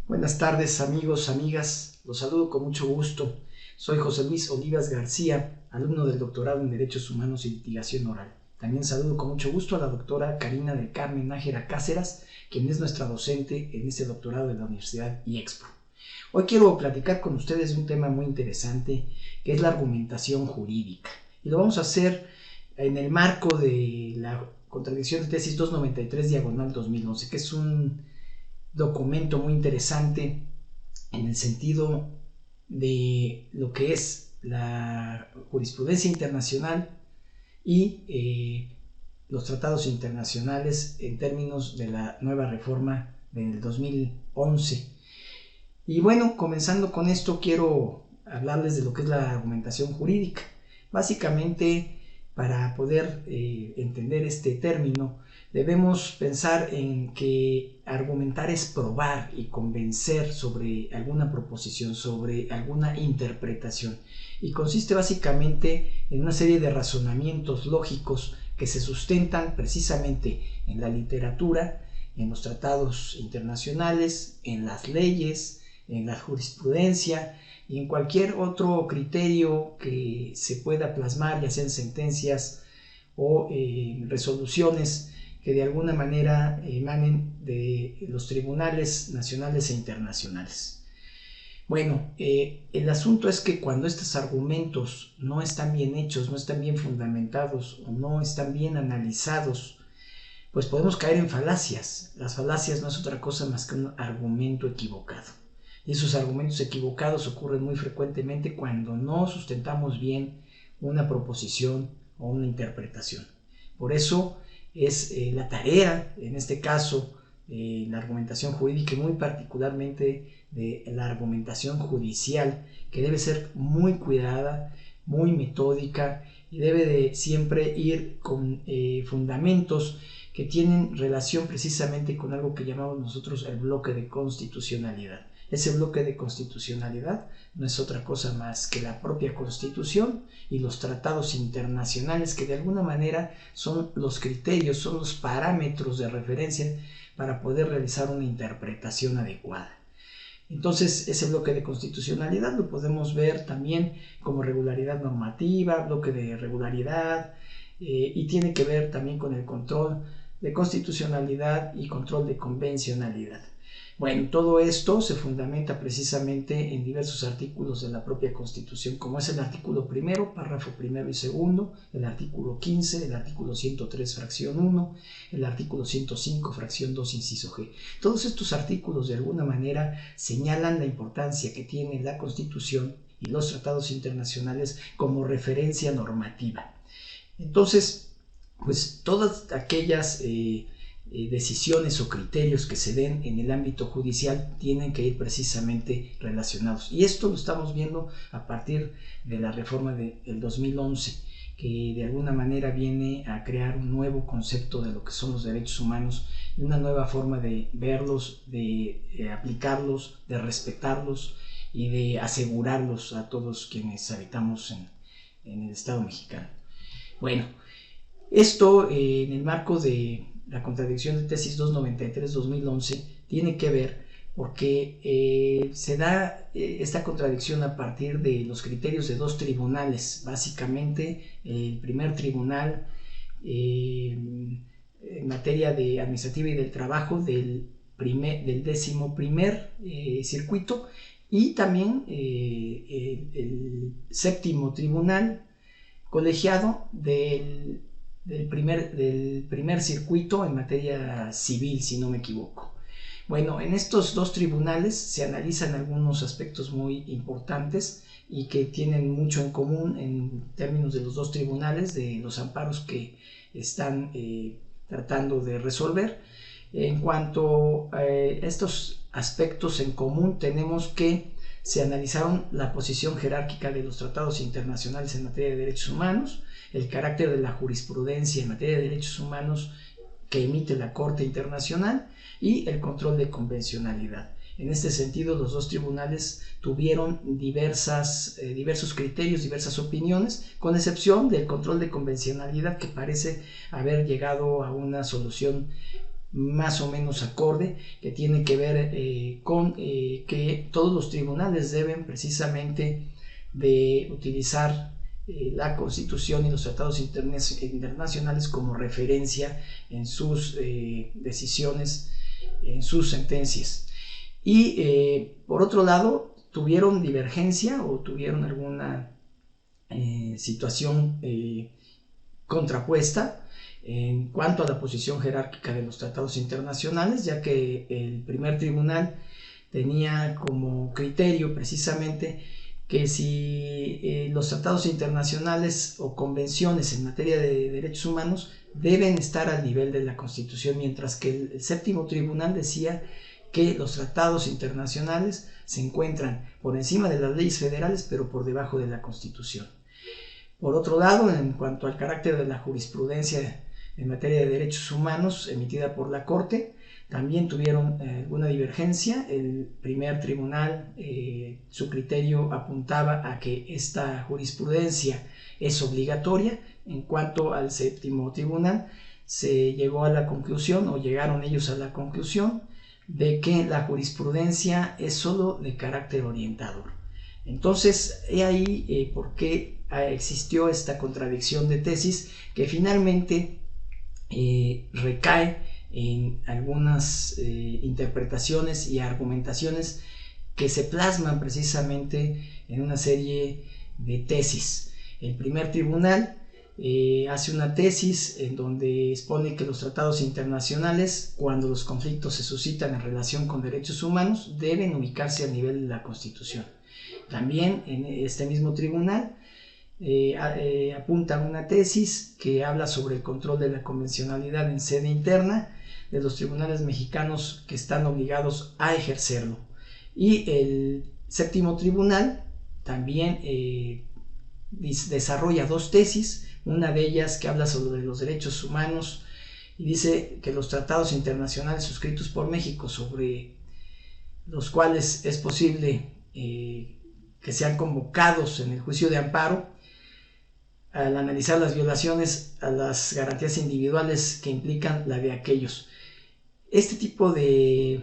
Buenas tardes amigos, amigas, los saludo con mucho gusto. Soy José Luis Olivas García, alumno del doctorado en Derechos Humanos y Litigación Oral. También saludo con mucho gusto a la doctora Karina del Carmen Nájera Cáceres, quien es nuestra docente en este doctorado de la Universidad IEXPRO. Hoy quiero platicar con ustedes de un tema muy interesante, que es la argumentación jurídica. Y lo vamos a hacer en el marco de la contradicción de tesis 293/2011, que es un documento muy interesante en el sentido de lo que es la jurisprudencia internacional y los tratados internacionales en términos de la nueva reforma del 2011. Y bueno, comenzando con esto, quiero hablarles de lo que es la argumentación jurídica. Básicamente, para poder entender este término, debemos pensar en que argumentar es probar y convencer sobre alguna proposición, sobre alguna interpretación, y consiste básicamente en una serie de razonamientos lógicos que se sustentan precisamente en la literatura, en los tratados internacionales, en las leyes, en la jurisprudencia y en cualquier otro criterio que se pueda plasmar, ya sean sentencias o resoluciones que de alguna manera emanen de los tribunales nacionales e internacionales. Bueno, el asunto es que cuando estos argumentos no están bien hechos, no están bien fundamentados o no están bien analizados, pues podemos caer en falacias. Las falacias no es otra cosa más que un argumento equivocado. Y esos argumentos equivocados ocurren muy frecuentemente cuando no sustentamos bien una proposición o una interpretación. Por eso es la tarea, en este caso, la argumentación jurídica y muy particularmente de la argumentación judicial, que debe ser muy cuidada, muy metódica y debe de siempre ir con fundamentos que tienen relación precisamente con algo que llamamos nosotros el bloque de constitucionalidad. Ese bloque de constitucionalidad no es otra cosa más que la propia Constitución y los tratados internacionales, que de alguna manera son los criterios, son los parámetros de referencia para poder realizar una interpretación adecuada. Entonces, ese bloque de constitucionalidad lo podemos ver también como regularidad normativa, bloque de regularidad, y tiene que ver también con el control de constitucionalidad y control de convencionalidad. Bueno, todo esto se fundamenta precisamente en diversos artículos de la propia Constitución, como es el artículo primero, párrafo primero y segundo, el artículo 15, el artículo 103, fracción 1, el artículo 105, fracción 2, inciso G. Todos estos artículos de alguna manera señalan la importancia que tiene la Constitución y los tratados internacionales como referencia normativa. Entonces, pues todas aquellas decisiones o criterios que se den en el ámbito judicial tienen que ir precisamente relacionados. Y esto lo estamos viendo a partir de la reforma del 2011, que de alguna manera viene a crear un nuevo concepto de lo que son los derechos humanos, una nueva forma de verlos, de aplicarlos, de respetarlos y de asegurarlos a todos quienes habitamos en el Estado mexicano. Bueno, esto en el marco de la contradicción de tesis 293/2011 tiene que ver porque se da esta contradicción a partir de los criterios de dos tribunales. Básicamente, el primer tribunal en materia de administrativa y del trabajo del 11º circuito, y también el séptimo tribunal colegiado del primer circuito en materia civil, si no me equivoco. Bueno, en estos dos tribunales se analizan algunos aspectos muy importantes y que tienen mucho en común en términos de los dos tribunales, de los amparos que están tratando de resolver. En cuanto a estos aspectos en común, tenemos que se analizaron la posición jerárquica de los tratados internacionales en materia de derechos humanos, el carácter de la jurisprudencia en materia de derechos humanos que emite la Corte Internacional y el control de convencionalidad. En este sentido, los dos tribunales tuvieron diversos criterios, diversas opiniones, con excepción del control de convencionalidad, que parece haber llegado a una solución más o menos acorde, que tiene que ver con que todos los tribunales deben precisamente de utilizar la Constitución y los tratados internacionales como referencia en sus decisiones, en sus sentencias. Y por otro lado, tuvieron divergencia o tuvieron alguna situación contrapuesta en cuanto a la posición jerárquica de los tratados internacionales, ya que el primer tribunal tenía como criterio precisamente que si los tratados internacionales o convenciones en materia de derechos humanos deben estar al nivel de la Constitución, mientras que el séptimo tribunal decía que los tratados internacionales se encuentran por encima de las leyes federales, pero por debajo de la Constitución. Por otro lado, en cuanto al carácter de la jurisprudencia en materia de derechos humanos emitida por la Corte, también tuvieron alguna divergencia. El primer tribunal, su criterio apuntaba a que esta jurisprudencia es obligatoria. En cuanto al séptimo tribunal, se llegó a la conclusión, o llegaron ellos a la conclusión, de que la jurisprudencia es solo de carácter orientador. Entonces, he ahí por qué existió esta contradicción de tesis que finalmente recae en algunas interpretaciones y argumentaciones que se plasman precisamente en una serie de tesis. El primer tribunal hace una tesis en donde expone que los tratados internacionales, cuando los conflictos se suscitan en relación con derechos humanos, deben ubicarse a nivel de la Constitución. También en este mismo tribunal apunta una tesis que habla sobre el control de la convencionalidad en sede interna de los tribunales mexicanos que están obligados a ejercerlo. Y el séptimo tribunal también desarrolla dos tesis, una de ellas que habla sobre los derechos humanos y dice que los tratados internacionales suscritos por México, sobre los cuales es posible que sean convocados en el juicio de amparo, al analizar las violaciones a las garantías individuales que implican la de aquellos. Este tipo de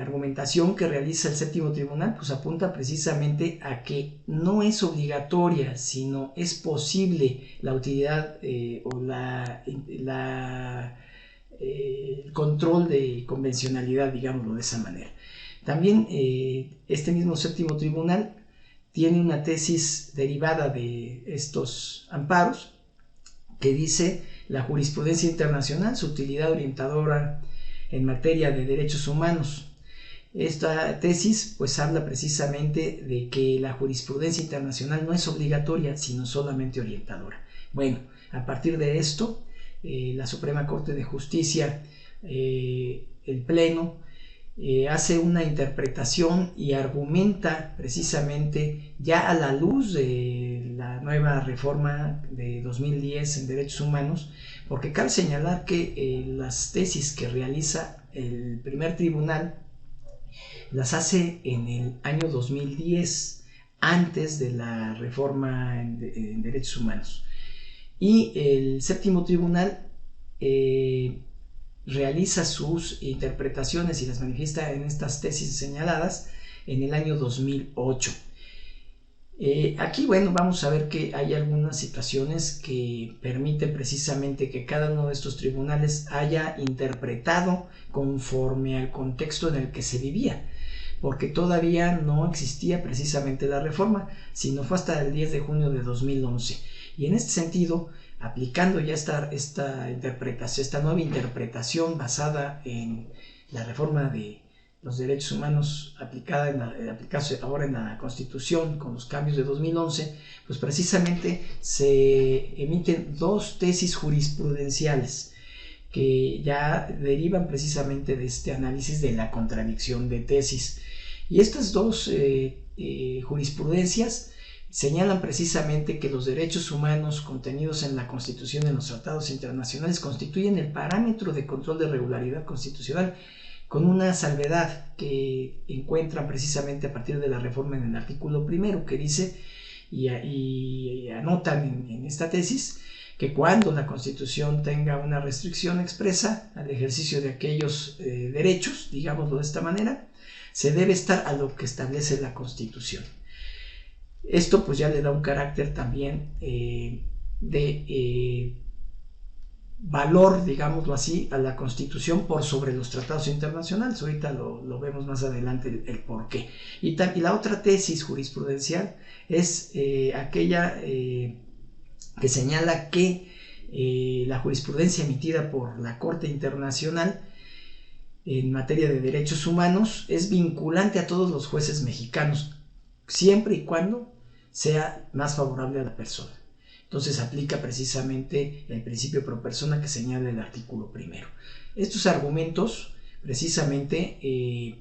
argumentación que realiza el séptimo tribunal pues apunta precisamente a que no es obligatoria, sino es posible la utilidad o el control de convencionalidad, digámoslo de esa manera. También este mismo séptimo tribunal tiene una tesis derivada de estos amparos que dice: la jurisprudencia internacional, su utilidad orientadora en materia de derechos humanos. Esta tesis pues habla precisamente de que la jurisprudencia internacional no es obligatoria, sino solamente orientadora. Bueno, a partir de esto, la Suprema Corte de Justicia, el Pleno, hace una interpretación y argumenta precisamente ya a la luz de la nueva reforma de 2010 en derechos humanos, porque cabe señalar que las tesis que realiza el primer tribunal las hace en el año 2010, antes de la reforma en derechos humanos, y el séptimo tribunal realiza sus interpretaciones y las manifiesta en estas tesis señaladas en el año 2008. Aquí, bueno, vamos a ver que hay algunas situaciones que permiten precisamente que cada uno de estos tribunales haya interpretado conforme al contexto en el que se vivía, porque todavía no existía precisamente la reforma, sino fue hasta el 10 de junio de 2011. Y en este sentido, aplicando ya esta nueva interpretación basada en la reforma de los derechos humanos aplicada ahora en la Constitución con los cambios de 2011, pues precisamente se emiten dos tesis jurisprudenciales que ya derivan precisamente de este análisis de la contradicción de tesis. Y estas dos jurisprudencias señalan precisamente que los derechos humanos contenidos en la Constitución y en los tratados internacionales constituyen el parámetro de control de regularidad constitucional, con una salvedad que encuentran precisamente a partir de la reforma en el artículo primero, que dice y anotan en esta tesis que cuando la Constitución tenga una restricción expresa al ejercicio de aquellos derechos, digámoslo de esta manera, se debe estar a lo que establece la Constitución. Esto pues ya le da un carácter también de valor, digámoslo así, a la Constitución por sobre los tratados internacionales. Ahorita lo vemos más adelante el por qué. Y la otra tesis jurisprudencial es aquella que señala que la jurisprudencia emitida por la Corte Internacional en materia de derechos humanos es vinculante a todos los jueces mexicanos, siempre y cuando sea más favorable a la persona. Entonces aplica precisamente el principio pro persona que señala el artículo primero. Estos argumentos, precisamente,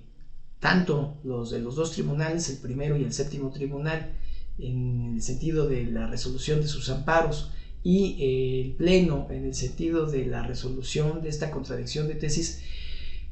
tanto los de los dos tribunales, el primero y el séptimo tribunal, en el sentido de la resolución de sus amparos, y el Pleno en el sentido de la resolución de esta contradicción de tesis,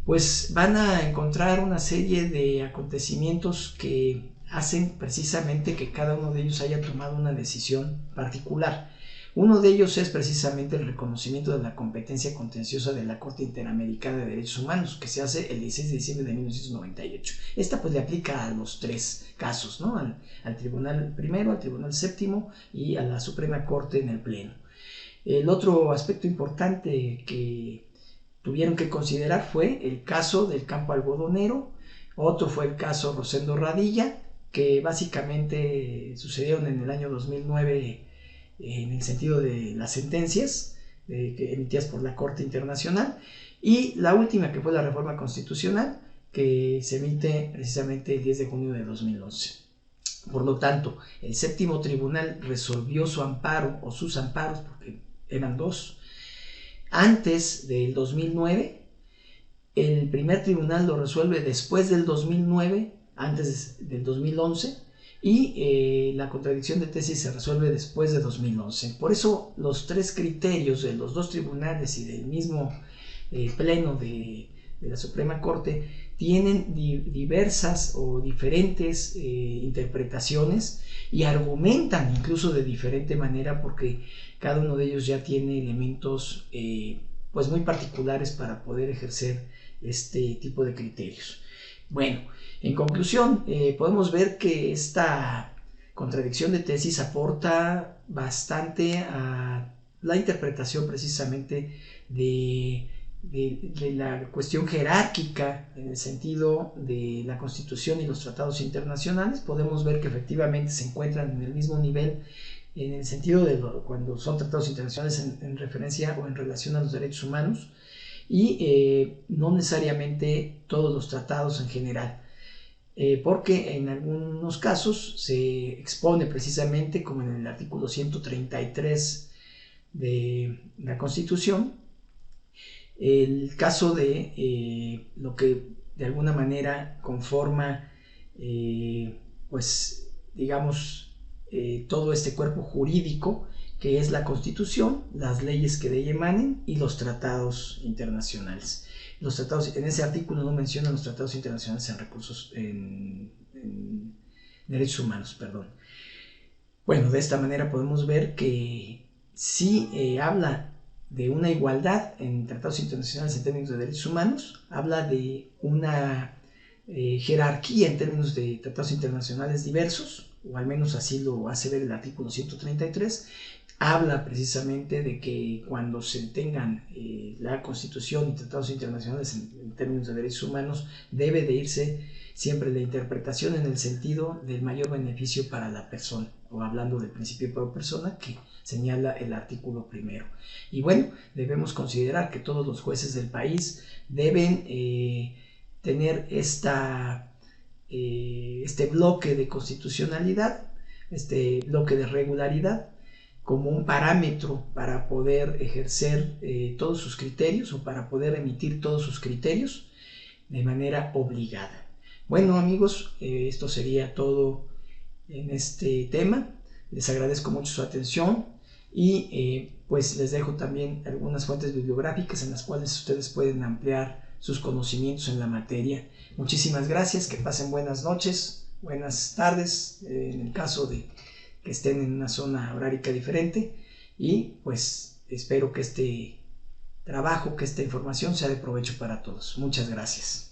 pues van a encontrar una serie de acontecimientos que hacen precisamente que cada uno de ellos haya tomado una decisión particular. Uno de ellos es precisamente el reconocimiento de la competencia contenciosa de la Corte Interamericana de Derechos Humanos, que se hace el 16 de diciembre de 1998. Esta pues le aplica a los tres casos, ¿no? Al Tribunal Primero, al Tribunal Séptimo y a la Suprema Corte en el Pleno. El otro aspecto importante que tuvieron que considerar fue el caso del campo algodonero. Otro fue el caso Rosendo Radilla, que básicamente sucedieron en el año 2009 en el sentido de las sentencias emitidas por la Corte Internacional, y la última que fue la reforma constitucional, que se emite precisamente el 10 de junio de 2011. Por lo tanto, el séptimo tribunal resolvió su amparo o sus amparos, porque eran dos, antes del 2009. El primer tribunal lo resuelve después del 2009, antes del 2011, y la contradicción de tesis se resuelve después de 2011. Por eso los tres criterios de los dos tribunales y del mismo Pleno de la Suprema Corte tienen diversas o diferentes interpretaciones, y argumentan incluso de diferente manera, porque cada uno de ellos ya tiene elementos pues muy particulares para poder ejercer este tipo de criterios. Bueno, en conclusión, podemos ver que esta contradicción de tesis aporta bastante a la interpretación precisamente de la cuestión jerárquica en el sentido de la Constitución y los tratados internacionales. Podemos ver que efectivamente se encuentran en el mismo nivel en el sentido de cuando son tratados internacionales en referencia o en relación a los derechos humanos, y no necesariamente todos los tratados en general, porque en algunos casos se expone precisamente, como en el artículo 133 de la Constitución, el caso de lo que de alguna manera conforma, pues digamos, todo este cuerpo jurídico que es la Constitución, las leyes que de ella emanen y los tratados internacionales. Los tratados, en ese artículo no mencionan los tratados internacionales en derechos humanos, perdón. Bueno, de esta manera podemos ver que sí habla de una igualdad en tratados internacionales en términos de derechos humanos, habla de una jerarquía en términos de tratados internacionales diversos, o al menos así lo hace ver el artículo 133, habla precisamente de que cuando se tengan la Constitución y tratados internacionales en términos de derechos humanos, debe de irse siempre la interpretación en el sentido del mayor beneficio para la persona, o hablando del principio pro persona que señala el artículo primero. Y bueno, debemos considerar que todos los jueces del país deben tener este bloque de constitucionalidad, este bloque de regularidad, como un parámetro para poder ejercer todos sus criterios, o para poder emitir todos sus criterios de manera obligada. Bueno, amigos, esto sería todo en este tema. Les agradezco mucho su atención, y pues les dejo también algunas fuentes bibliográficas en las cuales ustedes pueden ampliar sus conocimientos en la materia. Muchísimas gracias, que pasen buenas noches, buenas tardes, en el caso de que estén en una zona horárica diferente, y pues espero que este trabajo, que esta información sea de provecho para todos. Muchas gracias.